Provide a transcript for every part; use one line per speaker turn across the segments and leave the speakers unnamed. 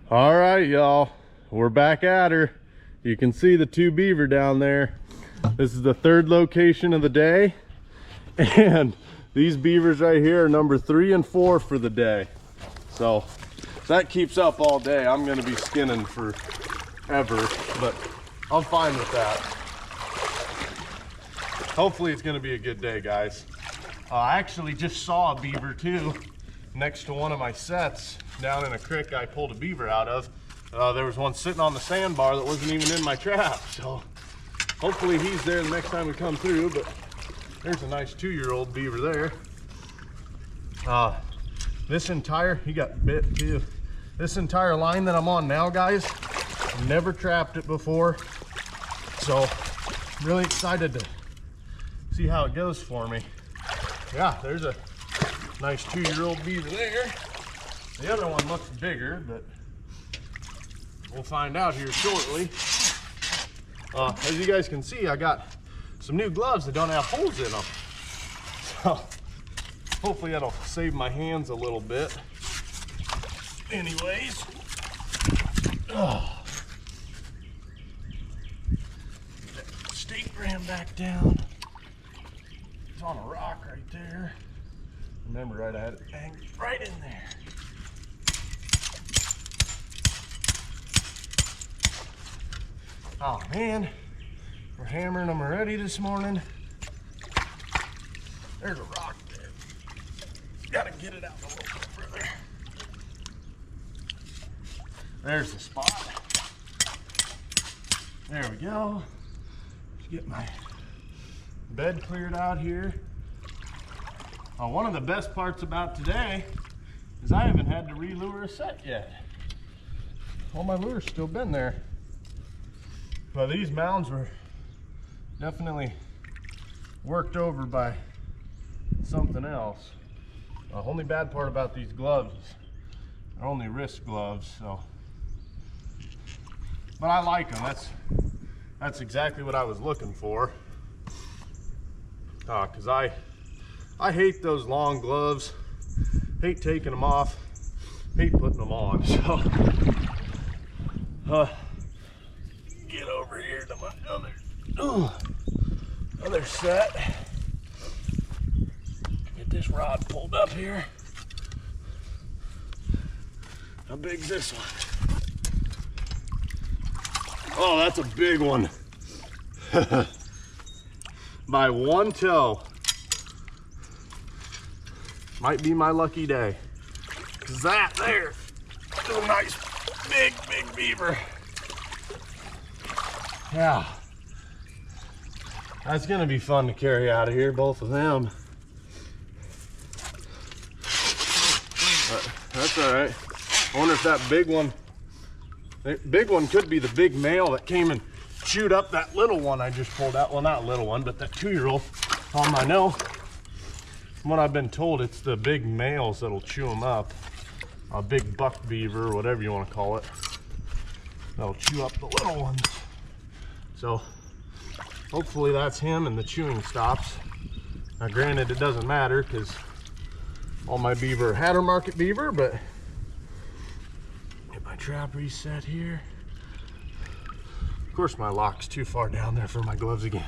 All right, y'all, we're back at her. You can see the two beaver down there. This is the third location of the day, and these beavers right here are number 3 and 4 for the day. So if that keeps up all day, I'm gonna be skinning forever, but I'm fine with that. Hopefully it's gonna be a good day, guys. I actually just saw a beaver too next to one of my sets down in a creek I pulled a beaver out of. There was one sitting on the sandbar that wasn't even in my trap, so hopefully he's there the next time we come through. But there's a nice 2-year-old beaver there. He got bit too. This entire line that I'm on now, guys, never trapped it before, so I'm really excited to see how it goes for me. Yeah, there's a nice 2-year-old beaver there. The other one looks bigger, but we'll find out here shortly. As you guys can see, I got some new gloves that don't have holes in them. So hopefully that'll save my hands a little bit. Anyways. Stake ram back down. It's on a rock right there. Remember, right, I had it banged right in there. Oh man, we're hammering them already this morning. There's a rock there. Gotta get it out a little bit further. There's the spot. There we go. Let's get my bed cleared out here. One of the best parts about today is I haven't had to re-lure a set yet. All my lure's still been there. But these mounds were definitely worked over by something else. The only bad part about these gloves is they're only wrist gloves, so. But I like them. That's exactly what I was looking for. Cause I hate those long gloves. Hate taking them off. Hate putting them on. So get over here to my other set. Get this rod pulled up here. How big's this one? Oh, that's a big one. By one toe. Might be my lucky day. Cause that there is a nice big beaver. Yeah, that's gonna be fun to carry out of here, both of them. But that's all right. I wonder if that big one could be the big male that came and chewed up that little one I just pulled out. Well, not little one, but that 2-year-old. I know. From what I've been told, it's the big males that'll chew them up. A big buck beaver, or whatever you want to call it. That'll chew up the little ones. So hopefully that's him and the chewing stops. Now granted, it doesn't matter because all my beaver are Hatter Market beaver, but get my trap reset here. Of course my lock's too far down there for my gloves again.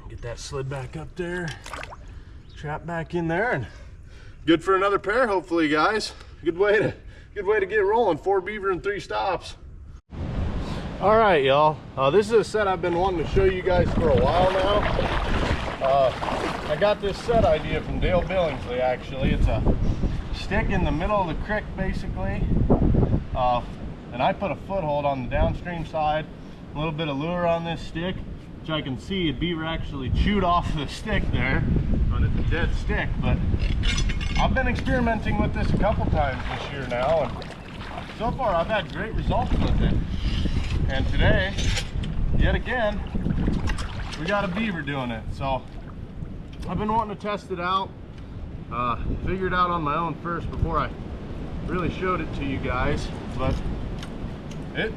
Get that slid back up there, trap back in there, and good for another pair hopefully, guys. Good way to get rolling. 4 beaver and 3 stops. All right, y'all. This is a set I've been wanting to show you guys for a while now. I got this set idea from Dale Billingsley, actually. It's a stick in the middle of the creek, basically. And I put a foothold on the downstream side, a little bit of lure on this stick, which I can see a beaver actually chewed off the stick there. And it's a dead stick, but I've been experimenting with this a couple times this year now, and so far I've had great results with it. And today, yet again, we got a beaver doing it. So I've been wanting to test it out, figure it out on my own first before I really showed it to you guys, but it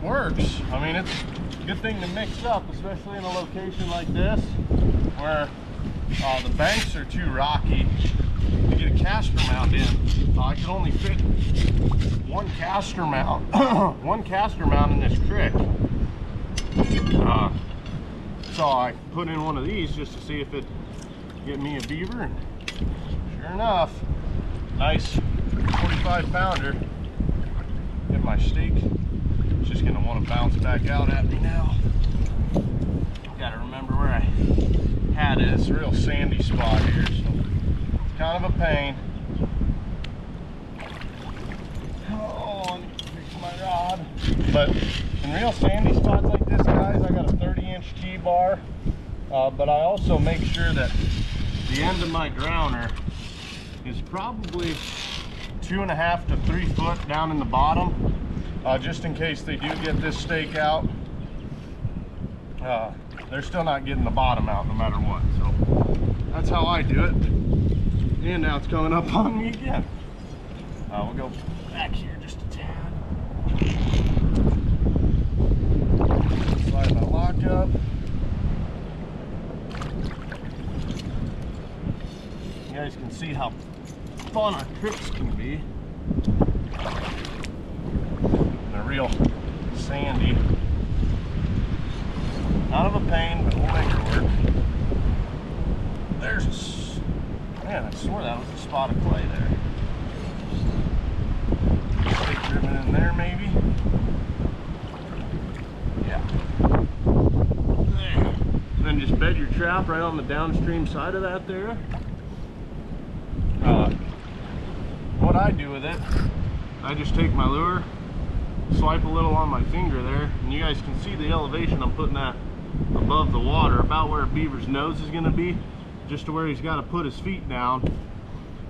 works. I mean, it's a good thing to mix up, especially in a location like this where the banks are too rocky to get a caster mount in. I could only fit one caster mount, one caster mount in this creek. So I put in one of these just to see if it get me a beaver, and sure enough, nice 45 pounder. Get my stake. It's just gonna want to bounce back out at me now. Gotta remember where I had it. It's a real sandy spot here, so it's kind of a pain. Oh, I need to fix my rod. But in real sandy spots like this, guys, I got a 30-inch T-bar, but I also make sure that the end of my drowner is probably 2.5 to 3 foot down in the bottom, just in case they do get this stake out. They're still not getting the bottom out no matter what. So that's how I do it. And now it's coming up on me again. We'll go back here just a tad. Slide my lock up. You guys can see how fun our trips can be. They're real sandy. Kind of a pain, but we'll make it work. There's, man, I swore that was a spot of clay there. Stake ribbon in there, maybe. Yeah. There. And then just bed your trap right on the downstream side of that there. What I do with it, I just take my lure, swipe a little on my finger there, and you guys can see the elevation I'm putting that above the water, about where a beaver's nose is going to be, just to where he's got to put his feet down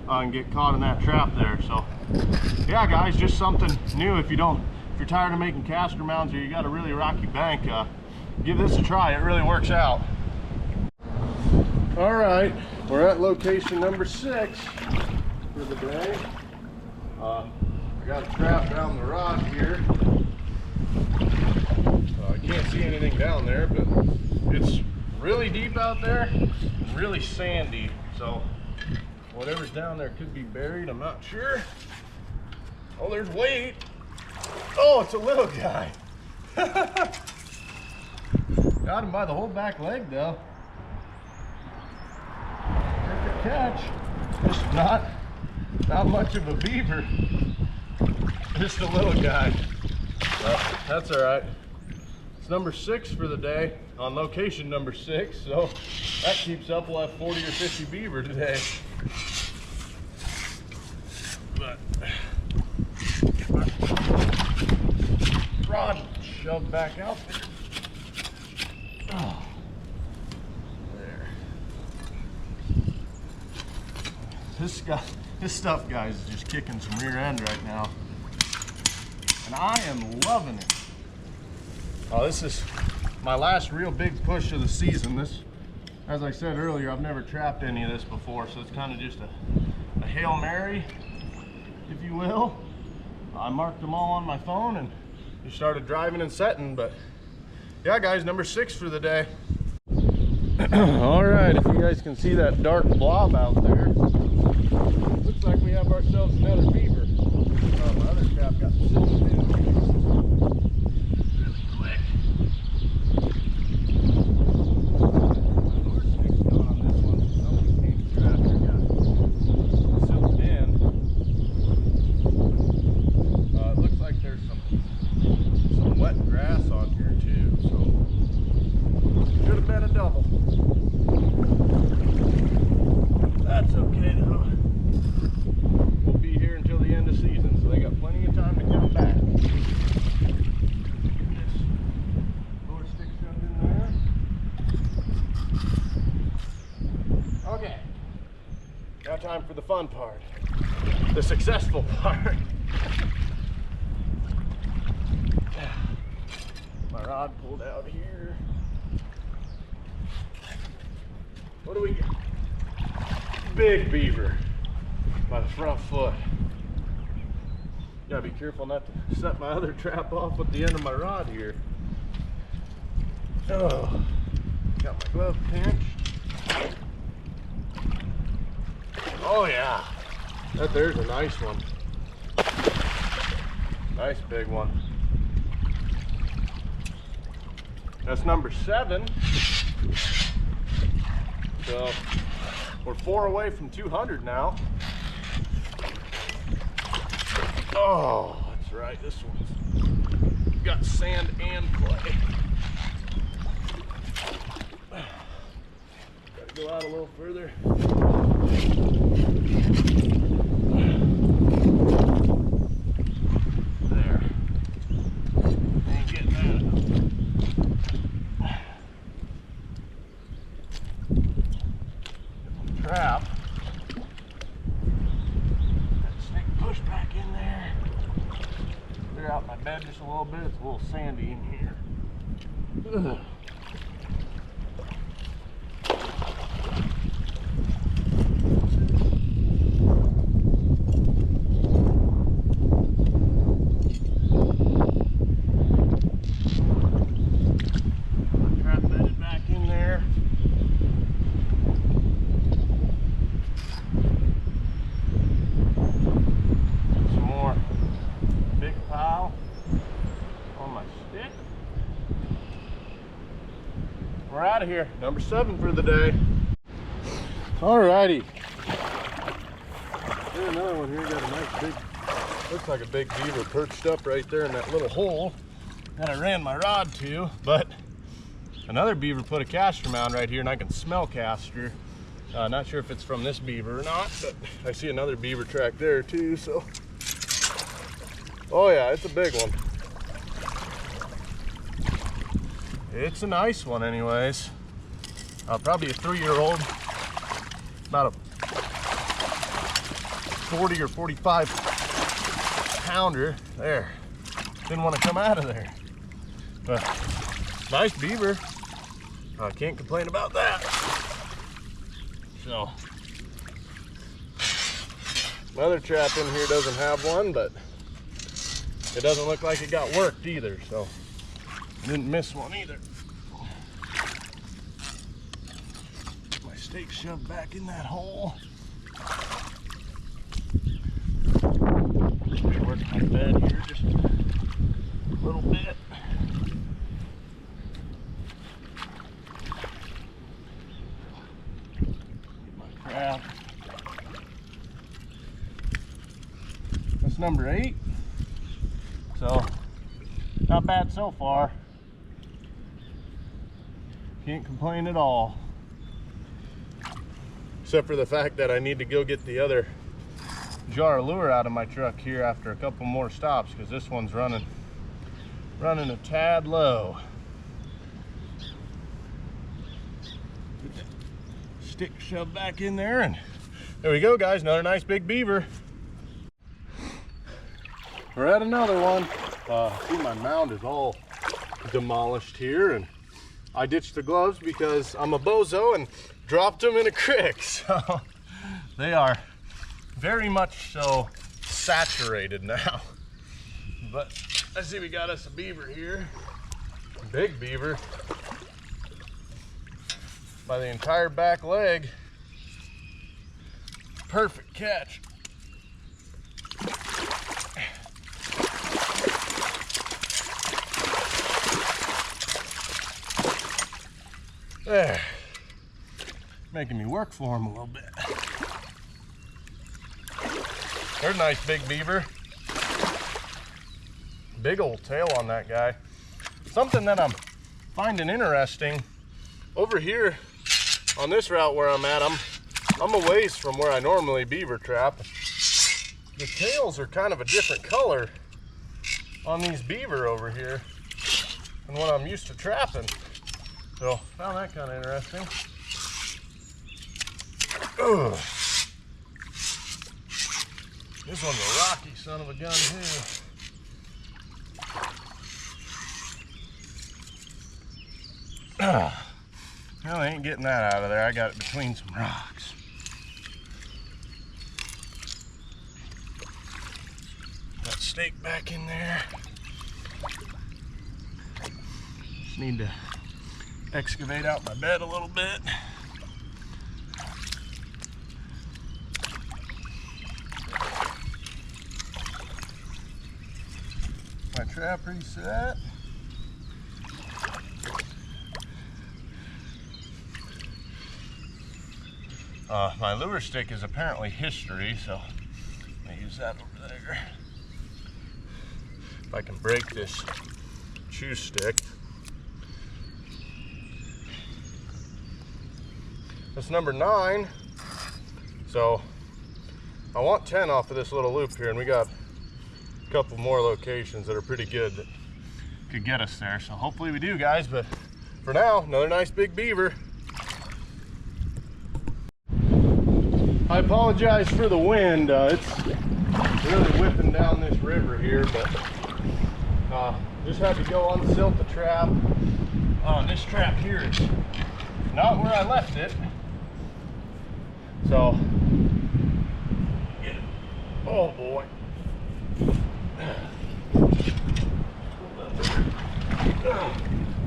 and get caught in that trap there. So yeah, guys, just something new. If you're tired of making caster mounts, or you got a really rocky bank, give this a try. It really works out. All right, we're at location number 6 for the day. I got a trap down the rod here. I can't see anything down there, but it's really deep out there and really sandy. So whatever's down there could be buried. I'm not sure. Oh, there's weight. Oh, it's a little guy. Got him by the whole back leg though. Perfect catch. Just not much of a beaver. Just a little guy. Well, that's all right. It's number 6 for the day, on location number 6, so that keeps up. We'll have 40 or 50 beaver today. But rod shoved back out there. Oh, there. This stuff, guys, is just kicking some rear end right now, and I am loving it. Oh, this is my last real big push of the season. This, as I said earlier, I've never trapped any of this before, so it's kind of just a Hail Mary, if you will. I marked them all on my phone and just started driving and setting. But yeah, guys, number 6 for the day. All right, if you guys can see that dark blob out there, looks like we have ourselves another beaver. My other trap got silted in. Time for the fun part, the successful part. My rod pulled out here. What do we get? Big beaver by the front foot. Gotta be careful not to set my other trap off with the end of my rod here. Oh, got my glove pinched. Oh yeah, That there's a nice one. Nice big one. That's number 7. So we're 4 away from 200 now. Oh, that's right. This one's got sand and clay. Gotta go out a little further. There. Ain't getting that. Trap. Stick push back in there. Clear out my bed just a little bit. It's a little sandy in here. Ugh. Trap bedded back in there. Some more big pile on my stick. We're out of here. Number 7 for the day. Alrighty. There's another one here. Got a nice big, looks like a big beaver perched up right there in that little hole that I ran my rod to. But another beaver put a caster mound right here, and I can smell caster. Not sure if it's from this beaver or not, but I see another beaver track there too. So, oh yeah, it's a big one. It's a nice one anyways. Probably a 3-year-old, about a 40 or 45 pounder. There, didn't want to come out of there. But nice beaver. Can't complain about that. So, my other trap in here doesn't have one, but it doesn't look like it got worked either, so didn't miss one either. My stake shoved back in that hole. Work my bed here just a little bit. Get my crab. That's number 8. So, not bad so far. Can't complain at all. Except for the fact that I need to go get the other jar of lure out of my truck here after a couple more stops, because this one's running a tad low. Stick shoved back in there, and there we go, guys. Another nice big beaver. We're at another one. See, my mound is all demolished here, and I ditched the gloves because I'm a bozo and dropped them in a creek. So they are very much so saturated now. But I see we got us a beaver here. Big beaver. By the entire back leg. Perfect catch. There. Making me work for him a little bit. There's a nice big beaver. Big old tail on that guy. Something that I'm finding interesting over here on this route where I'm at, I'm a ways from where I normally beaver trap. The tails are kind of a different color on these beaver over here than what I'm used to trapping. So, found that kind of interesting. Ugh. This one's a rocky son of a gun too. Well, I ain't getting that out of there. I got it between some rocks. Got stake back in there. Just need to excavate out my bed a little bit. My trap reset. My lure stick is apparently history, so I'm gonna use that over there. If I can break this chew stick. That's number 9. So I want 10 off of this little loop here, and we got a couple more locations that are pretty good that could get us there. So hopefully we do, guys, but for now, another nice big beaver. I apologize for the wind. It's really whipping down this river here, but just had to go unsilt the trap. This trap here is not where I left it. So, oh boy.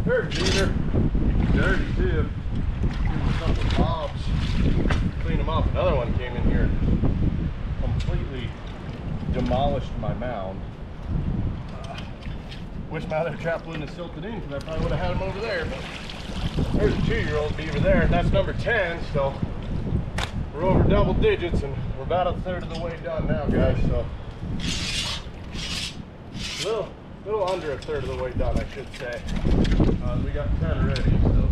There's Beaver. Dirty too. Here's a couple of bobs. Clean them off. Another one came in here, completely demolished my mound. Wish my other trap wouldn't have silted in, because I probably would have had him over there. But there's a 2-year-old beaver there, and that's number 10. So we're over double digits, and we're about a third of the way done now, guys. So a little under a third of the way done, I should say. We got 10 already. So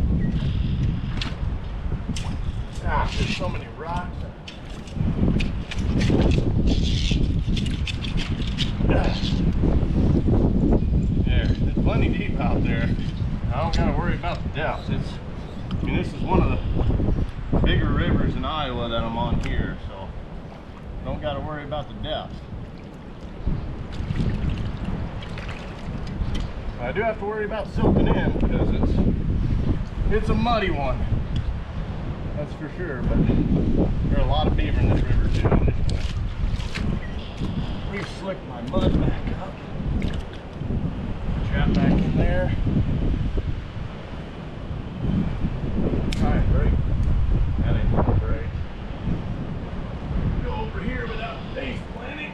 there's so many rocks. There, it's plenty deep out there. I don't gotta worry about the depth. I mean, this is one of the bigger rivers in Iowa that I'm on here, so don't gotta worry about the depth. I do have to worry about silting in, because it's a muddy one. That's for sure, but there are a lot of beaver in this river too. I'm just gonna re-slick my mud back up. Trap back in there. Try and break. That ain't gonna break. Go over here without face planting.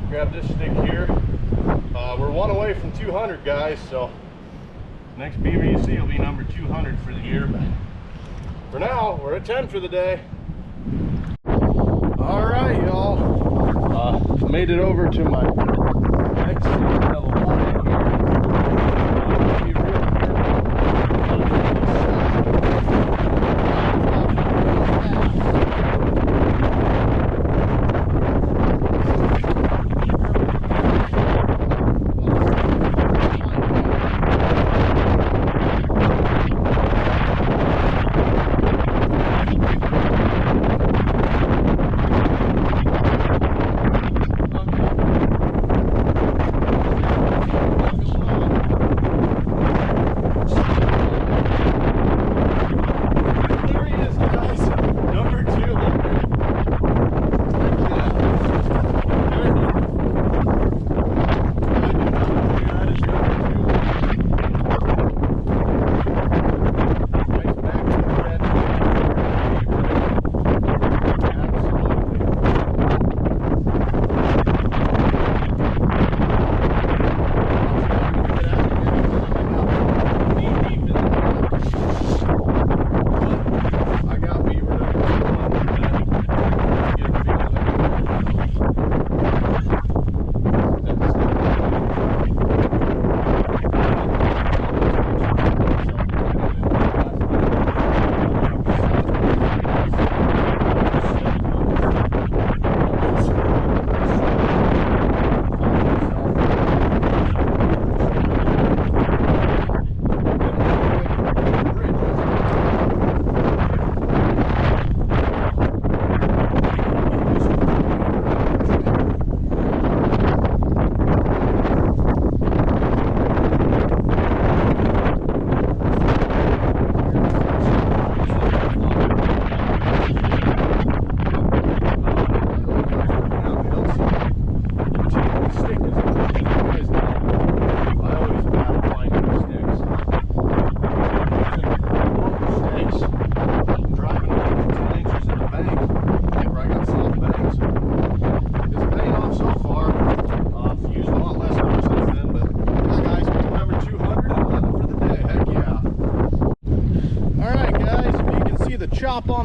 Grab this stick here. We're 1 away from 200, guys, so next beaver you see will be number 200 for the year, but for now, we're at 10 for the day. All right, y'all. Made it over to my next level one here.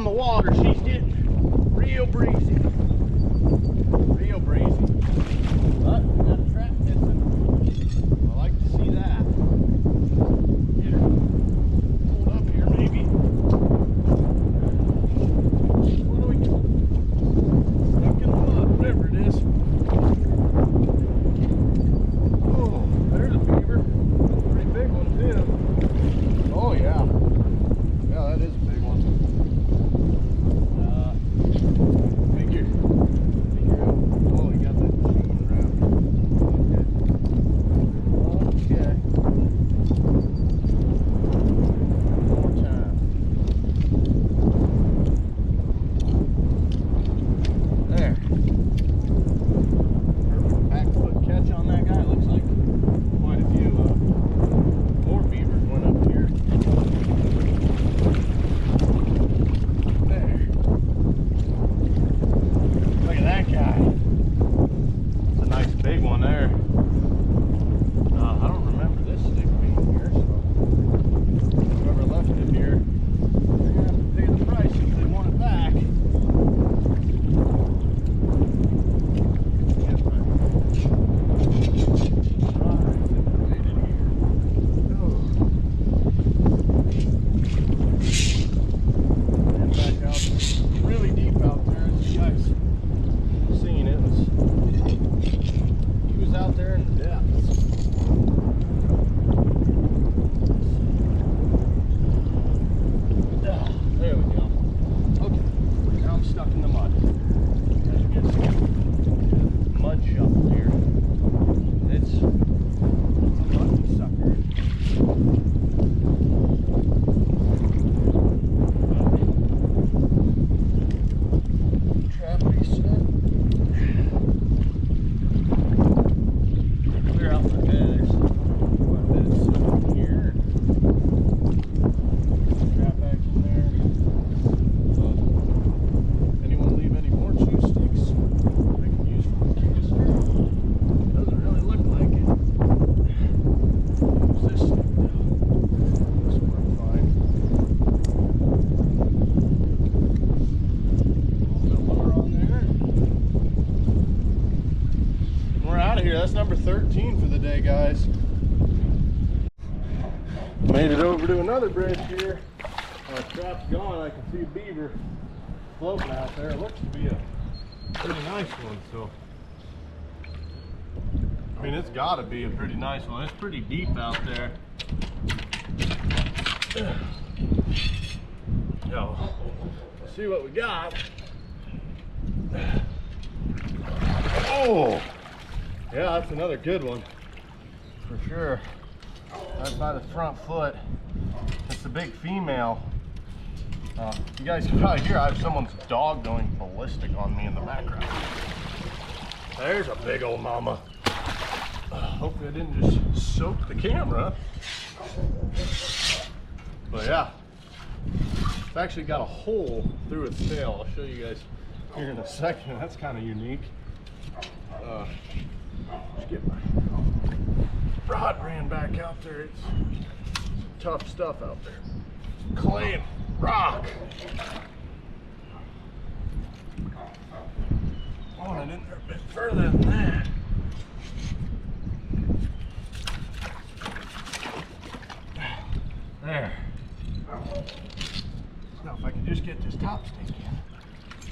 on the water, she's getting real breezy. Real breezy. But we got a trap missing. I like to see that. Get her pulled up here maybe. What do we got? Stuck in the mud, whatever it is. Oh, there's a beaver. Pretty big one too. Oh yeah. Yeah, that is a big one. Figure out. Oh, you got that machine wrapped. Okay. One more time. There. Perfect back foot catch on that guy. Looks like quite a few more beavers went up here. There. Look at that guy. It's a nice big one there. I don't remember this stick being here, so whoever left it here, they're gonna have to pay the price if they want it back. Really deep out there, as you guys seen it. He was out there in the depths. There we go. Okay, now I'm stuck in the mud. As you can see, mud shovel here. It's a lucky sucker. Clear out my bed. There's quite a bit of stuff here. Trap back in there. Anyone leave any more chew sticks? I can use for the canister. Doesn't really look like it. Use this stick though. This will work fine. Lure on there. We're out of here. That's number 13 for the day, guys. Made it over to another bridge here. Trap's gone. I can see a beaver floating out there. It looks to be a pretty nice one. So, I mean, it's got to be a pretty nice one. It's pretty deep out there. So, let's see what we got. Oh! Yeah, that's another good one, for sure. Right by the front foot. It's a big female. You guys can probably hear I have someone's dog going ballistic on me in the background. There's a big old mama. Hopefully I didn't just soak the camera. But yeah, it's actually got a hole through its tail. I'll show you guys here in a second. That's kind of unique. Just get my rod ran back out there. It's tough stuff out there. Clay and rock. I want it in there a bit further than that. There. Now if I could just get this top stick in,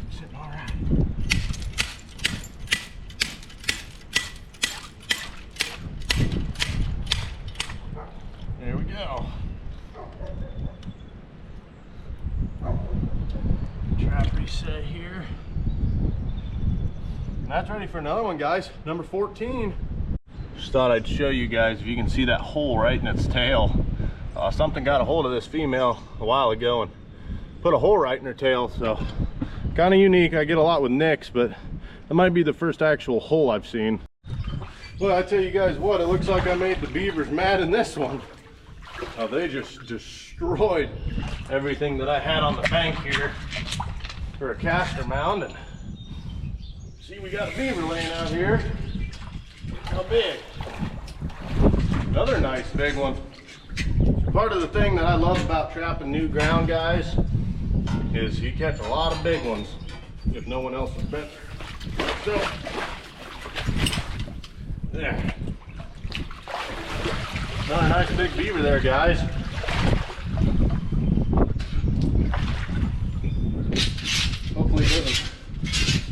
it's sitting all right. There we go. Trap reset here. And that's ready for another one, guys. Number 14. Just thought I'd show you guys if you can see that hole right in its tail. Something got a hold of this female a while ago and put a hole right in her tail. So kind of unique. I get a lot with nicks, but that might be the first actual hole I've seen. Well, I tell you guys what, it looks like I made the beavers mad in this one. They just destroyed everything that I had on the bank here for a caster mound. And see, we got a beaver laying out here. How big? Another nice big one. Part of the thing that I love about trapping new ground, guys, is you catch a lot of big ones if no one else is better. So, there. Another nice big beaver there, guys. Hopefully it doesn't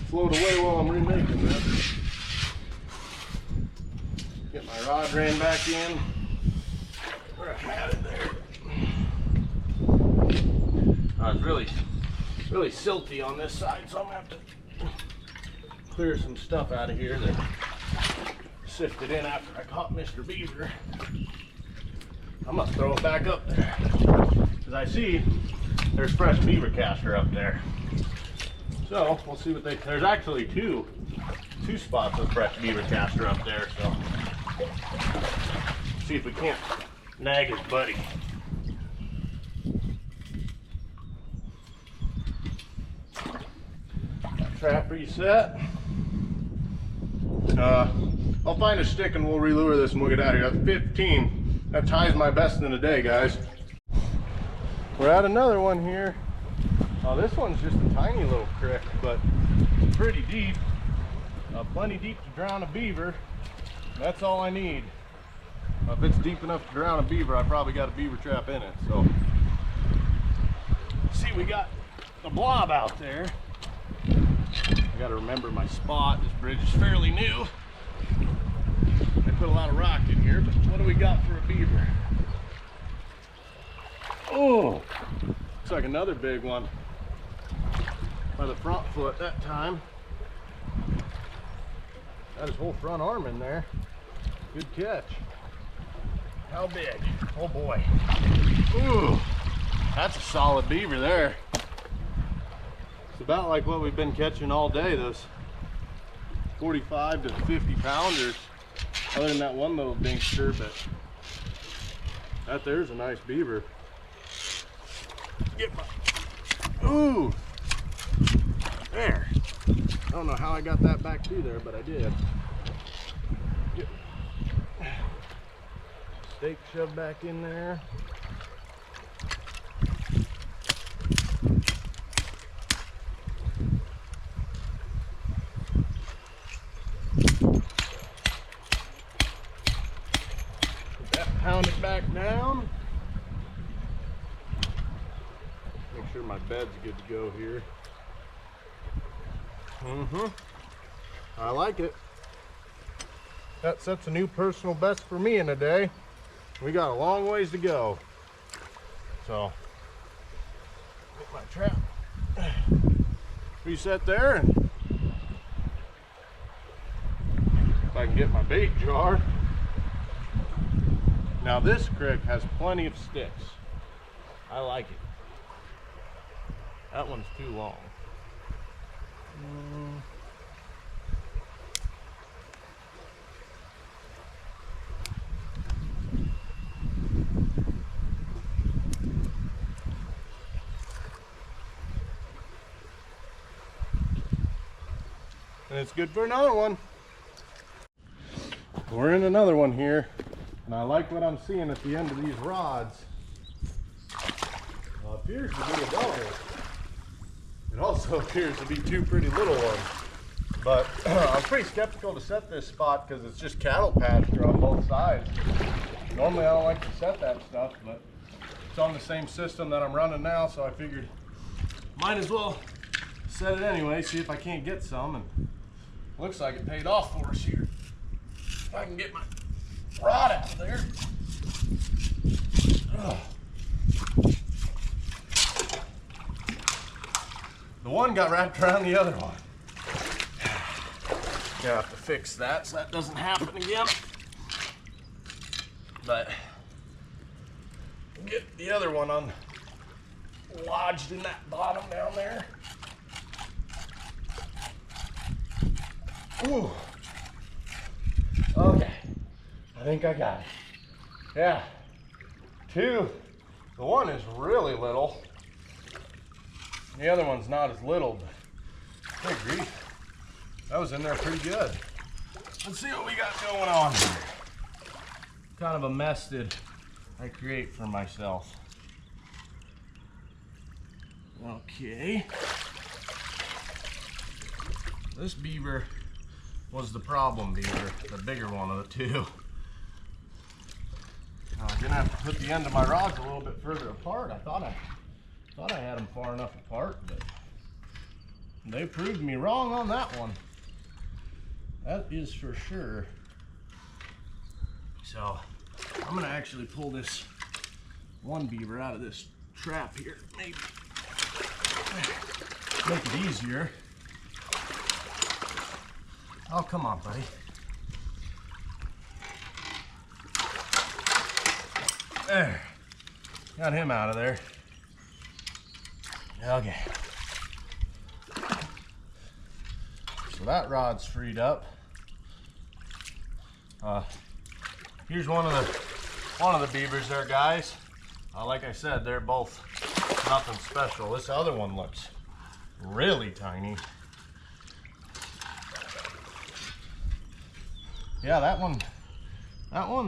float away while I'm remaking that. Get my rod ran back in. Where I had it there. It's really silty on this side, so I'm gonna have to clear some stuff out of here that sifted in after I caught Mr. Beaver. I'm gonna throw it back up there because I see there's fresh beaver caster up there. So we'll see what there's actually two spots of fresh beaver caster up there. So see if we can't nag his buddy. Trap reset. I'll find a stick and we'll relure this and we'll get out of here. That's 15. That ties my best in the day, guys. We're at another one here. This one's just a tiny little creek, but pretty deep. Plenty deep to drown a beaver. That's all I need. If it's deep enough to drown a beaver, I probably got a beaver trap in it. So, see, we got the blob out there. I got to remember my spot. This bridge is fairly new. I put a lot of rock in here, but what do we got for a beaver? Oh, looks like another big one. By the front foot that time. Got his whole front arm in there. Good catch. How big? Oh boy. Ooh, that's a solid beaver there. It's about like what we've been catching all day, those 45 to 50 pounders. Other than that one little dinkster, but that there's a nice beaver. Get my, ooh, there. I don't know how I got that back through there, but I did. Get stake shoved back in there. Pound it back down. Make sure my bed's good to go here. I like it. That sets a new personal best for me in a day. We got a long ways to go. So, get my trap reset there, and if I can get my bait jar. Now this creek has plenty of sticks. I like it. That one's too long. And it's good for another one. We're in another one here. And I like what I'm seeing at the end of these rods. Appears to be a double. It also appears to be two pretty little ones. But I'm pretty skeptical to set this spot because it's just cattle pasture on both sides. Normally I don't like to set that stuff, but it's on the same system that I'm running now, so I figured might as well set it anyway, see if I can't get some. And looks like it paid off for us here. If I can get my rod out of there. Ugh. The one got wrapped around the other one. Gonna have to fix that so that doesn't happen again. But get the other one on lodged in that bottom down there. Ooh. Okay. I think I got it. Yeah. Two. The one is really little. The other one's not as little, but good grief. That was in there pretty good. Let's see what we got going on here. Kind of a mess that I create for myself. Okay. This beaver was the problem beaver, the bigger one of the two. I'm gonna have to put the end of my rods a little bit further apart. I thought I had them far enough apart, but they proved me wrong on that one. That is for sure. So I'm gonna actually pull this one beaver out of this trap here, maybe make it easier. Oh, come on, buddy. There, got him out of there. Okay. So that rod's freed up. Here's one of the beavers there, guys. Like I said, they're both nothing special. This other one looks really tiny. Yeah, that one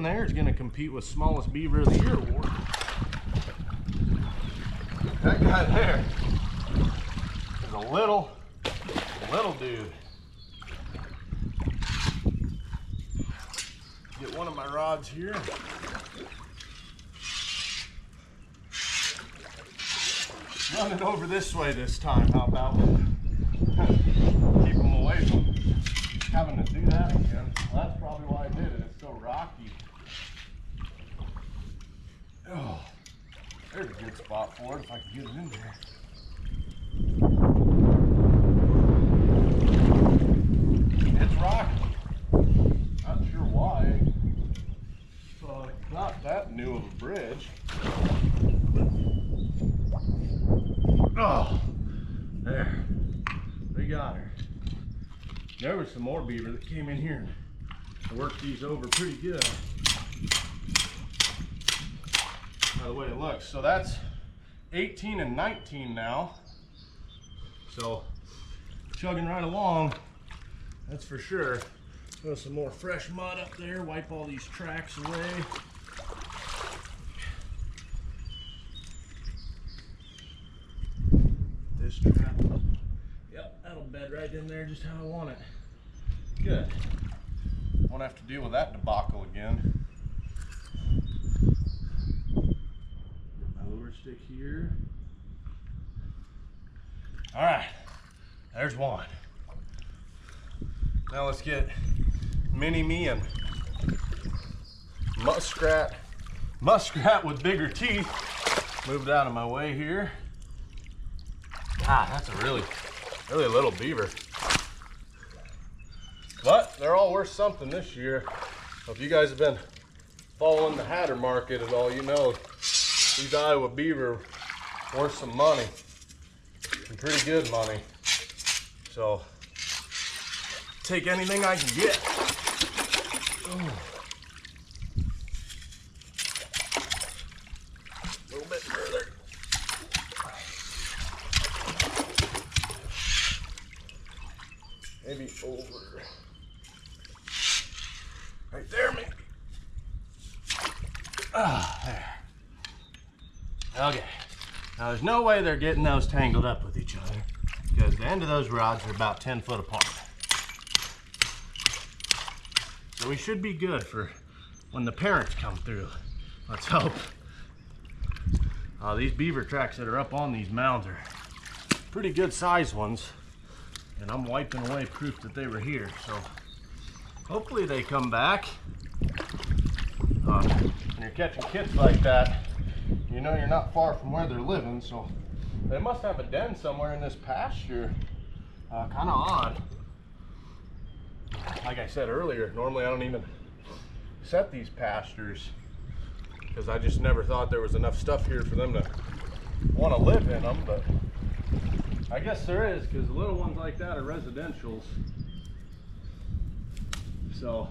there is going to compete with smallest beaver of the year award. That guy there is a little dude. Get one of my rods here. Run it over this way this time. How about keep them away from having to do that again? Well, that's probably why I did it. It's so rocky. Oh, there's a good spot for it if I can get it in there. It's rocky. Not sure why. Not that new of a bridge. Oh, there. We got her. There was some more beaver that came in here and worked these over pretty good. By the way it looks. So that's 18 and 19 now. So chugging right along, that's for sure. Throw some more fresh mud up there, wipe all these tracks away. This trap, yep, that'll bed right in there just how I want it. Good. Won't have to deal with that debacle again. Get my lure stick here. All right, there's one. Now let's get mini me and muskrat with bigger teeth moved out of my way here. Ah, that's a really little beaver. But they're all worth something this year. So if you guys have been following the hatter market at all, you know these Iowa beaver worth some money, some pretty good money. So take anything I can get. Ooh. A little bit further. Maybe over. Right there, maybe. Ah, there. Okay. Now there's no way they're getting those tangled up with each other because the end of those rods are about 10 foot apart. So we should be good for when the parents come through. Let's hope. These beaver tracks that are up on these mounds are pretty good sized ones. And I'm wiping away proof that they were here. So hopefully they come back. When you're catching kits like that, you know you're not far from where they're living. So they must have a den somewhere in this pasture. Kind of odd. Like I said earlier, normally I don't even set these pastures because I just never thought there was enough stuff here for them to want to live in them, but I guess there is because the little ones like that are residentials. So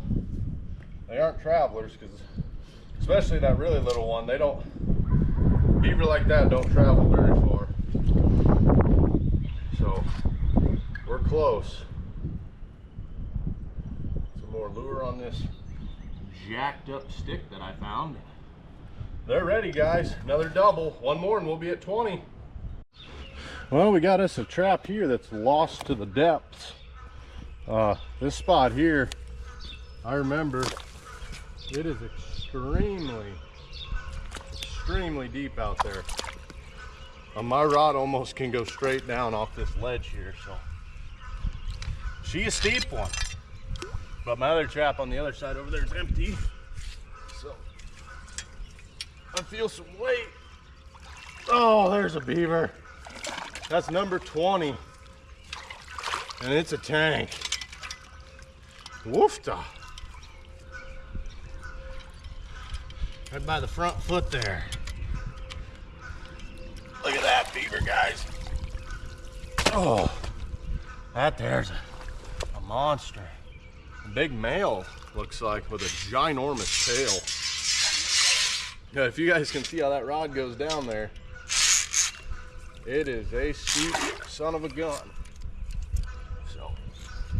they aren't travelers because especially that really little one, they don't, beaver like that don't travel very far. So we're close. More lure on this jacked up stick that I found. They're ready, guys. Another double. One more and we'll be at 20. Well, we got us a trap here that's lost to the depths. This spot here, I remember, it is extremely deep out there. My rod almost can go straight down off this ledge here, so. She a steep one. But my other trap on the other side over there is empty. So, I feel some weight. Oh, there's a beaver. That's number 20. And it's a tank. Woofta. Right by the front foot there. Look at that beaver, guys. Oh, that there's a monster. A big male, looks like, with a ginormous tail. Now, if you guys can see how that rod goes down there, it is a steep son of a gun. So,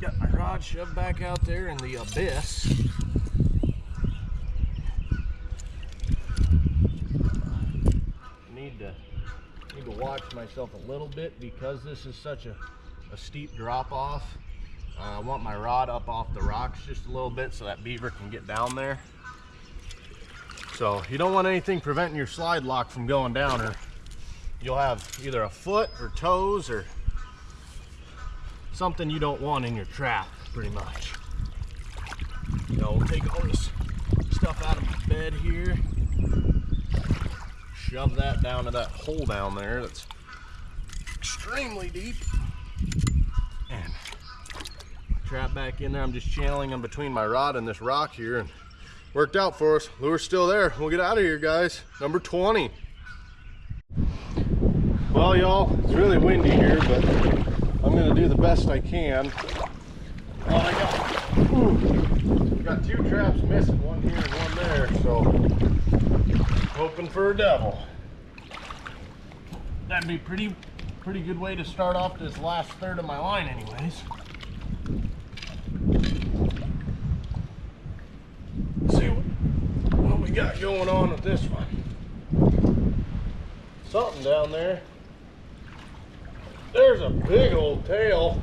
got my rod shoved back out there in the abyss. Need to watch myself a little bit because this is such a steep drop off. I want my rod up off the rocks just a little bit so that beaver can get down there. So you don't want anything preventing your slide lock from going down, or you'll have either a foot or toes or something you don't want in your trap, pretty much. We'll take all this stuff out of my bed here, shove that down to that hole down there that's extremely deep, and trap back in there. I'm just channeling them between my rod and this rock here, and worked out for us. Lure's still there. We'll get out of here, guys. Number 20. Well, y'all, it's really windy here, but I'm gonna do the best I can. I got 2 traps missing, one here and one there, so hoping for a double. That'd be pretty good way to start off this last third of my line anyways. Let's see what we got going on with this one. Something down there. There's a big old tail.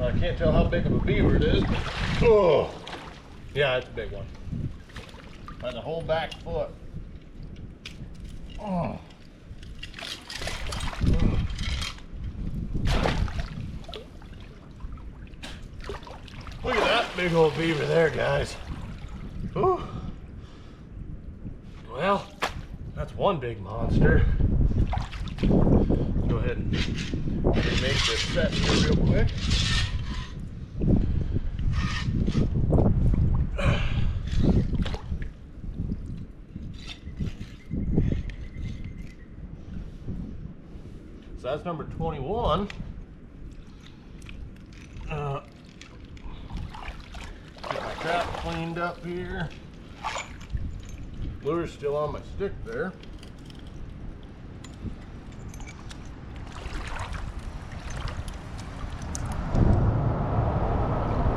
I can't tell how big of a beaver it is. Oh, yeah, it's a big one. By the whole back foot. Oh. Look at that big old beaver there, guys. Ooh. Well, that's one big monster. Go ahead and make this set here real quick. So that's number 21. Get my trap cleaned up here. Lure's still on my stick there.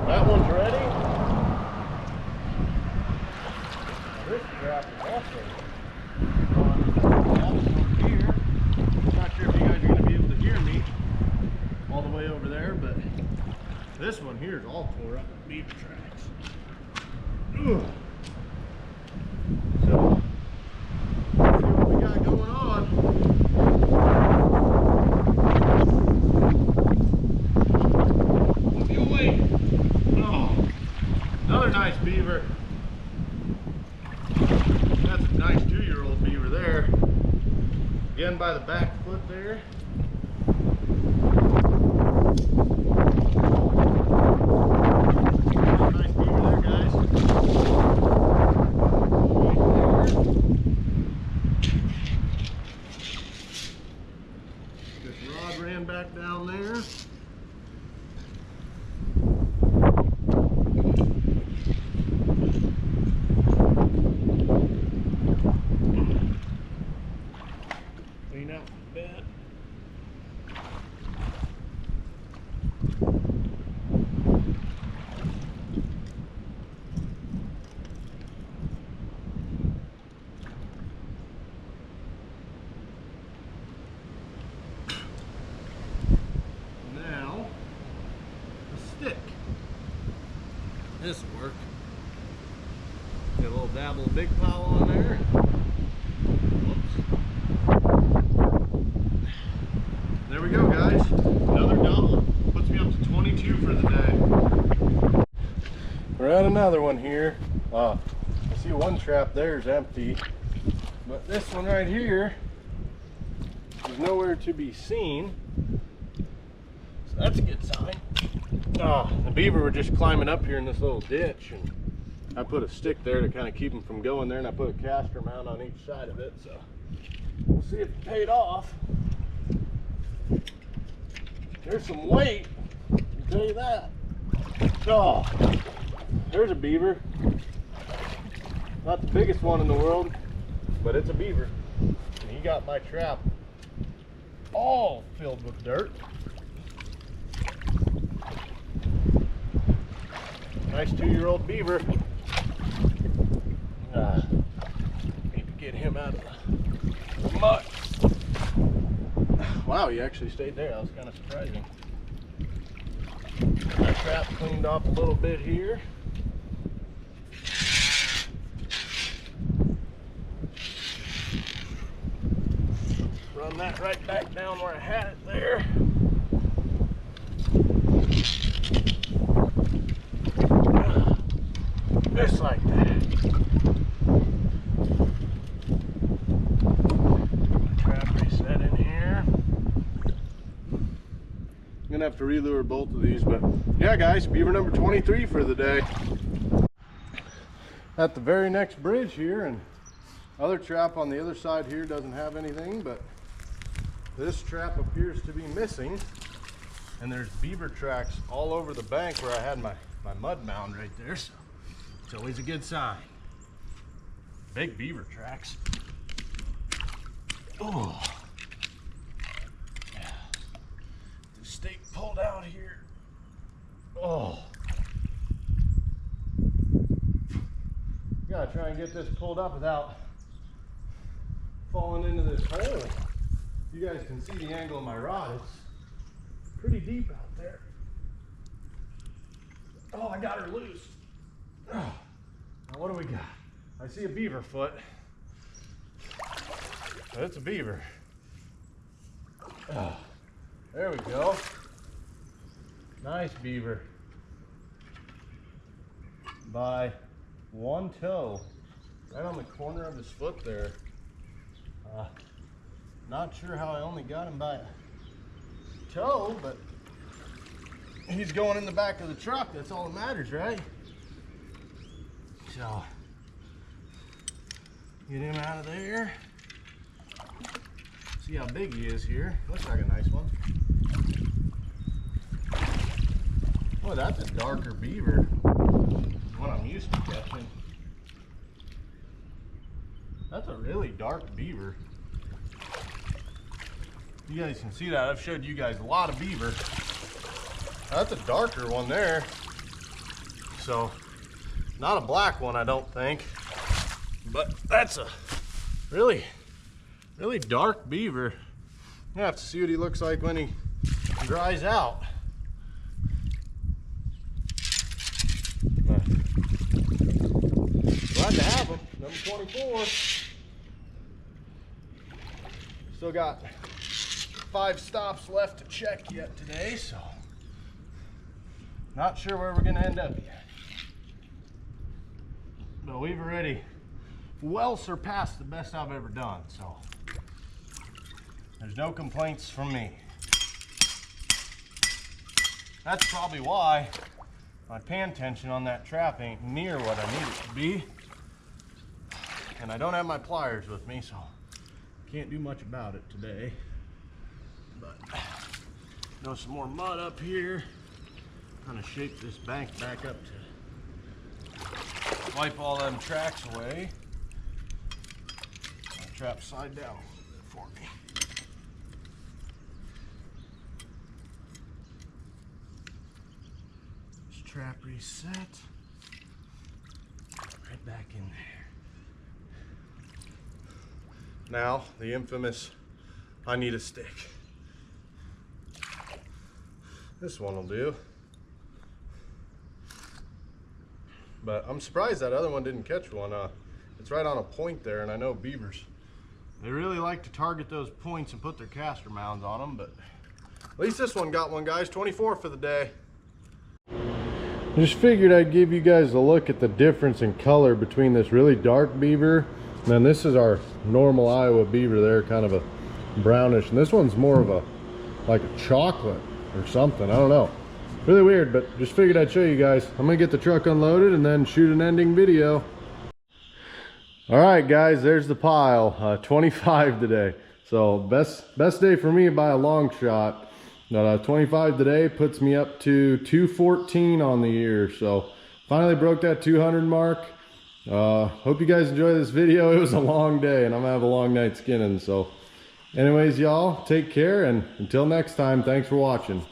That one's ready. This trap is also on here. Not sure if you guys are going to be able to hear me all the way over there, but this one here is all tore up with beaver tracks. Ugh. So, let's see what we got going on. Feel weight. Oh, another nice beaver. That's a nice 2-year-old beaver there. Again by the back foot there. Nice beaver there, guys. This rod ran back down there. Clean out the bed. stick. This'll work. Get a little dabble of big pile on there. Whoops. There we go, guys. Another double. Puts me up to 22 for the day. We're at another one here. I see one trap there is empty, but this one right here is nowhere to be seen. So that's a good sign. The beaver were just climbing up here in this little ditch, and I put a stick there to kind of keep them from going there, and I put a caster mount on each side of it, so we'll see if it paid off. There's some weight, I can tell you that. Oh, there's a beaver. Not the biggest one in the world, but it's a beaver. And he got my trap all filled with dirt. Nice 2-year-old beaver. Need to get him out of the mud. Wow, he actually stayed there. That was kind of surprising. My trap cleaned off a little bit here. Run that right back down where I had it there. Just like that. Trap reset in here. I'm gonna have to relure both of these, but yeah, guys, beaver number 23 for the day. At the very next bridge here, and other trap on the other side here doesn't have anything, but this trap appears to be missing, and there's beaver tracks all over the bank where I had my mud mound right there, so it's always a good sign. Big beaver tracks. Oh, yeah. The stake pulled out here. Oh, gotta try and get this pulled up without falling into this hole. You guys can see the angle of my rod. It's pretty deep out there. Oh, I got her loose. Oh, now what do we got? I see a beaver foot. It's a beaver. Oh, there we go. Nice beaver. By one toe. Right on the corner of his foot there. Not sure how I only got him by a toe, but he's going in the back of the truck. That's all that matters, right? So, get him out of there. See how big he is here. Looks like a nice one. Oh, that's a darker beaver than what I'm used to catching. That's a really dark beaver. You guys can see that. I've showed you guys a lot of beaver. That's a darker one there. So, not a black one, I don't think. But that's a really dark beaver. You have to see what he looks like when he dries out. Glad to have him. Number 24. Still got 5 stops left to check yet today, so not sure where we're gonna end up yet. But we've already well surpassed the best I've ever done, so there's no complaints from me. That's probably why my pan tension on that trap ain't near what I need it to be. And I don't have my pliers with me, so can't do much about it today. But know some more mud up here. Kind of shape this bank back up to wipe all them tracks away. My trap slide down a little bit for me. This trap reset. Right back in there. Now, the infamous, I need a stick. This one will do. But I'm surprised that other one didn't catch one. It's right on a point there, and I know beavers, they really like to target those points and put their caster mounds on them, but at least this one got one, guys. 24 for the day. I just figured I'd give you guys a look at the difference in color between this really dark beaver, and then this is our normal Iowa beaver there, kind of a brownish, and this one's more of a like a chocolate or something. I don't know, really weird, but just figured I'd show you guys. I'm gonna get the truck unloaded and then shoot an ending video. All right, guys, there's the pile. 25 today, so best day for me by a long shot. 25 today puts me up to 214 on the year, so finally broke that 200 mark. Hope you guys enjoy this video. It was a long day and I'm gonna have a long night skinning. So anyways, y'all, take care, and until next time, thanks for watching.